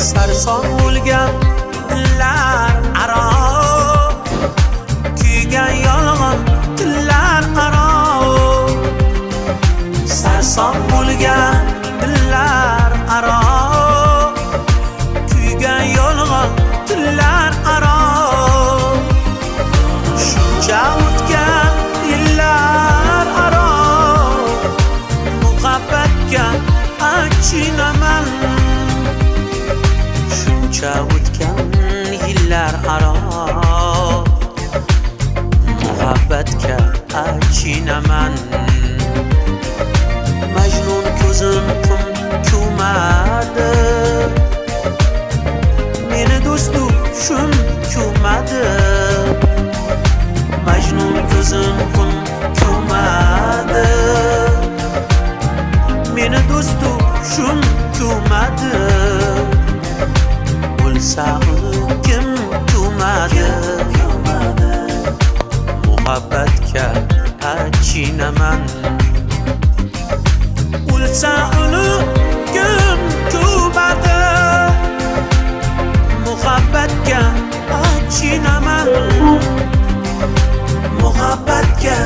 sarson bo'lgan dillar aro, kuygan yolg'on tillar aro. Sarson bo'lgan dillar aro, kuygan yolg'on tillar aro. Shuncha o'tgan yillar aro, muhabbatga achinaman. Shuncha o'tgan yillar aro, muhabbatga achinaman. Majnun ko'zim qum ko'madi, meni do'stu shun ko'madi. Majnun ko'zim qum ko'madi, meni do'stu shun ko'madi. O'lsa uni kim ko'madi? Muhabbatga achinaman. O'lsa uni kim ko'madi? Muhabbatga achinaman. Muhabbatga